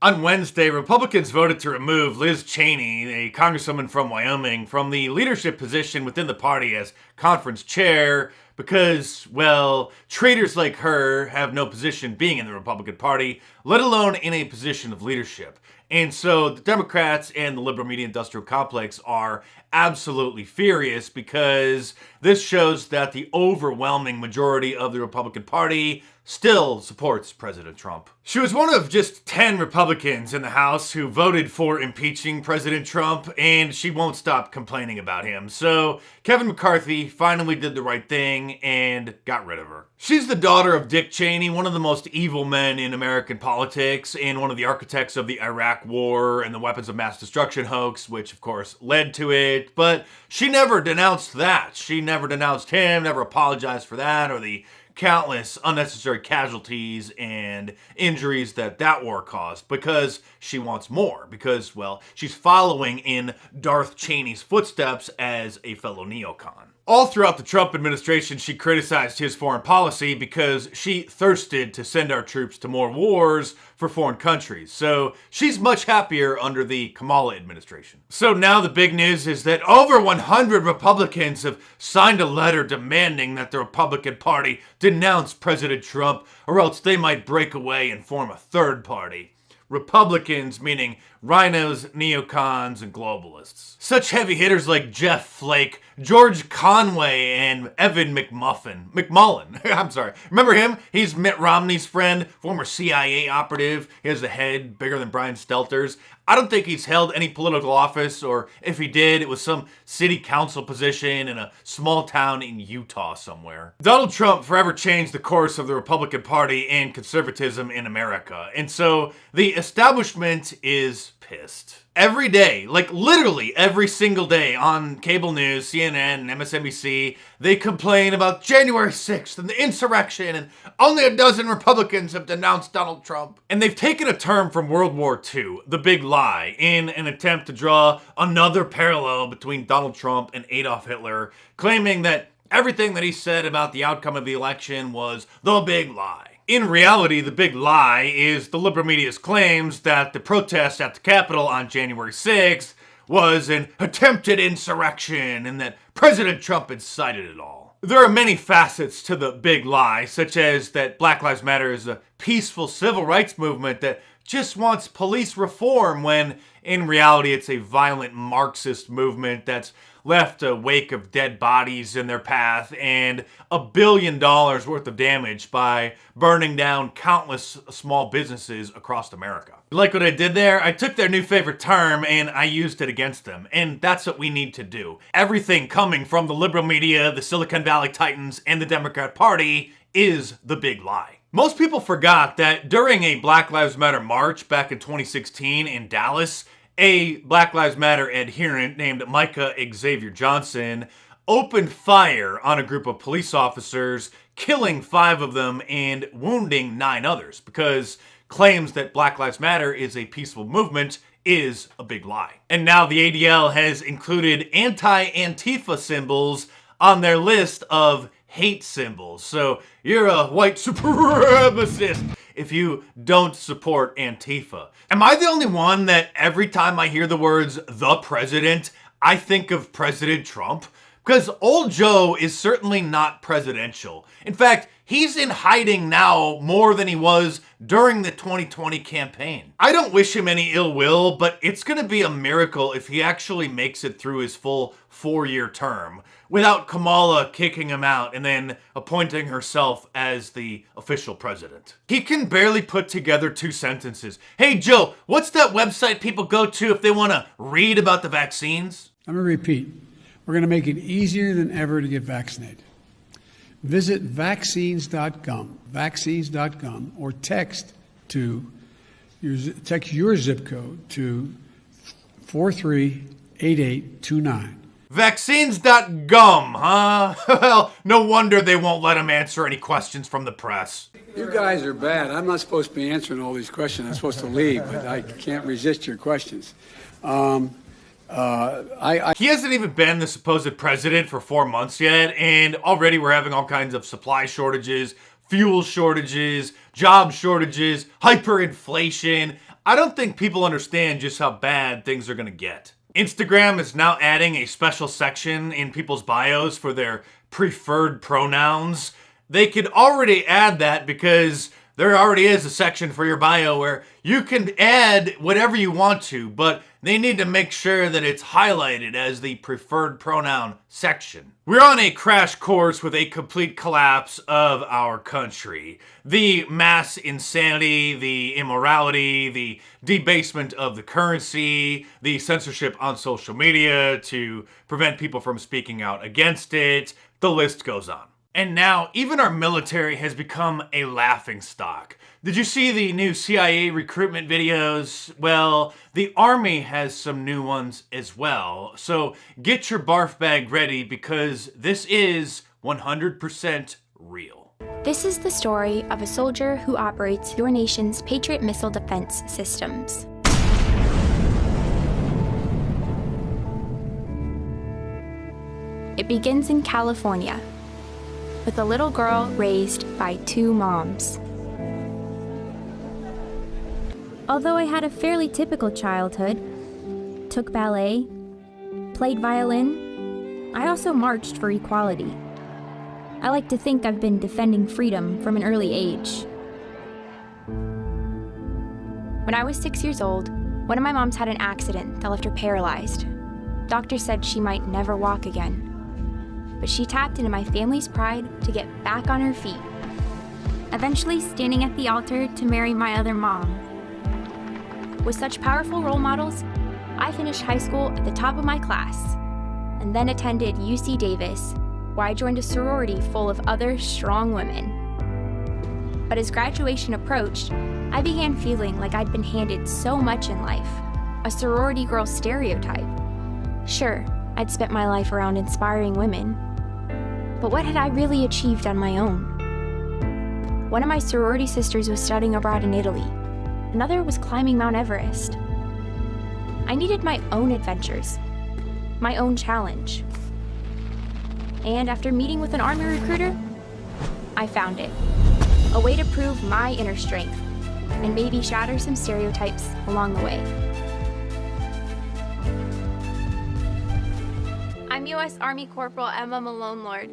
On Wednesday, Republicans voted to remove Liz Cheney, a congresswoman from Wyoming, from the leadership position within the party as conference chair because, well, traitors like her have no position being in the Republican Party, let alone in a position of leadership. And so the Democrats and the liberal media industrial complex are absolutely furious because this shows that the overwhelming majority of the Republican Party still supports President Trump. She was one of just 10 Republicans in the House who voted for impeaching President Trump, and she won't stop complaining about him. So Kevin McCarthy finally did the right thing and got rid of her. She's the daughter of Dick Cheney, one of the most evil men in American politics, and one of the architects of the Iraq War and the weapons of mass destruction hoax, which of course led to it. But she never denounced that. She never denounced him, never apologized for that, or the countless unnecessary casualties and injuries that war caused, because she wants more, because, well, she's following in Darth Cheney's footsteps as a fellow neocon. All throughout the Trump administration, she criticized his foreign policy because she thirsted to send our troops to more wars for foreign countries. So she's much happier under the Kamala administration. So now the big news is that over 100 Republicans have signed a letter demanding that the Republican Party denounce President Trump, or else they might break away and form a third party. Republicans, meaning rhinos, neocons, and globalists. Such heavy hitters like Jeff Flake, George Conway, and Evan McMullen. I'm sorry. Remember him? He's Mitt Romney's friend, former CIA operative. He has a head bigger than Brian Stelter's. I don't think he's held any political office, or if he did, it was some city council position in a small town in Utah somewhere. Donald Trump forever changed the course of the Republican Party and conservatism in America. And so the establishment is pissed. Every day, like literally every single day on cable news, CNN and MSNBC, they complain about January 6th and the insurrection, and only a dozen Republicans have denounced Donald Trump. And they've taken a term from World War II, the big lie, in an attempt to draw another parallel between Donald Trump and Adolf Hitler, claiming that everything that he said about the outcome of the election was the big lie. In reality, the big lie is the liberal media's claims that the protest at the Capitol on January 6th was an attempted insurrection and that President Trump incited it all. There are many facets to the big lie, such as that Black Lives Matter is a peaceful civil rights movement that just wants police reform, when in reality it's a violent Marxist movement that's left a wake of dead bodies in their path and $1 billion worth of damage by burning down countless small businesses across America. Like what I did there? I took their new favorite term and I used it against them. And that's what we need to do. Everything coming from the liberal media, the Silicon Valley Titans, and the Democrat Party is the big lie. Most people forgot that during a Black Lives Matter march back in 2016 in Dallas, a Black Lives Matter adherent named Micah Xavier Johnson opened fire on a group of police officers, killing 5 of them and wounding 9 others, because claims that Black Lives Matter is a peaceful movement is a big lie. And now the ADL has included anti-Antifa symbols on their list of hate symbols. So you're a white supremacist if you don't support Antifa. Am I the only one that every time I hear the words the president, I think of President Trump? Because old Joe is certainly not presidential. In fact, he's in hiding now more than he was during the 2020 campaign. I don't wish him any ill will, but it's going to be a miracle if he actually makes it through his full 4-year term without Kamala kicking him out and then appointing herself as the official president. He can barely put together 2 sentences. Hey, Joe, what's that website people go to if they want to read about the vaccines? I'm going to repeat. We're going to make it easier than ever to get vaccinated. Visit vaccines.gov, or text your zip code to 438829. Vaccines.gum, huh? Well, no wonder they won't let him answer any questions from the press. You guys are bad. I'm not supposed to be answering all these questions. I'm supposed to leave, but I can't resist your questions. He hasn't even been the supposed president for 4 months yet, and already we're having all kinds of supply shortages, fuel shortages, job shortages, hyperinflation. I don't think people understand just how bad things are gonna get. Instagram is now adding a special section in people's bios for their preferred pronouns. They could already add that because there already is a section for your bio where you can add whatever you want to, but they need to make sure that it's highlighted as the preferred pronoun section. We're on a crash course with a complete collapse of our country. The mass insanity, the immorality, the debasement of the currency, the censorship on social media to prevent people from speaking out against it, the list goes on. And now, even our military has become a laughingstock. Did you see the new CIA recruitment videos? Well, the Army has some new ones as well. So get your barf bag ready because this is 100% real. This is the story of a soldier who operates your nation's Patriot missile defense systems. It begins in California, with a little girl raised by two moms. Although I had a fairly typical childhood, took ballet, played violin, I also marched for equality. I like to think I've been defending freedom from an early age. When I was 6 years old, one of my moms had an accident that left her paralyzed. Doctors said she might never walk again. But she tapped into my family's pride to get back on her feet, eventually standing at the altar to marry my other mom. With such powerful role models, I finished high school at the top of my class, and then attended UC Davis, where I joined a sorority full of other strong women. But as graduation approached, I began feeling like I'd been handed so much in life, a sorority girl stereotype. Sure, I'd spent my life around inspiring women, but what had I really achieved on my own? One of my sorority sisters was studying abroad in Italy. Another was climbing Mount Everest. I needed my own adventures, my own challenge. And after meeting with an Army recruiter, I found it. A way to prove my inner strength and maybe shatter some stereotypes along the way. I'm U.S. Army Corporal Emma Malone-Lord,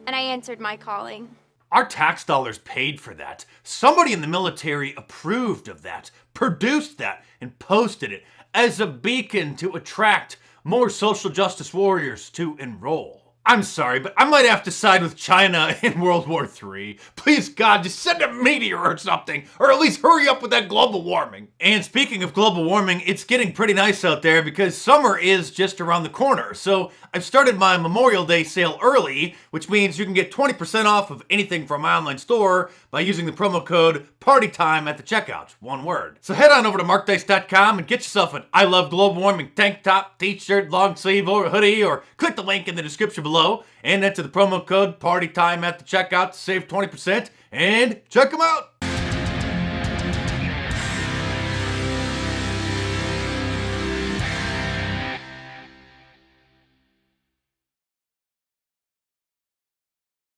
and I answered my calling. Our tax dollars paid for that. Somebody in the military approved of that, produced that, and posted it as a beacon to attract more social justice warriors to enroll. I'm sorry, but I might have to side with China in World War III. Please, God, just send a meteor or something, or at least hurry up with that global warming. And speaking of global warming, it's getting pretty nice out there because summer is just around the corner. So I've started my Memorial Day sale early, which means you can get 20% off of anything from my online store by using the promo code PARTYTIME at the checkout. One word. So head on over to markdice.com and get yourself an I Love Global Warming tank top, t-shirt, long sleeve, or hoodie, or click the link in the description below and enter the promo code PARTYTIME at the checkout to save 20% and check them out.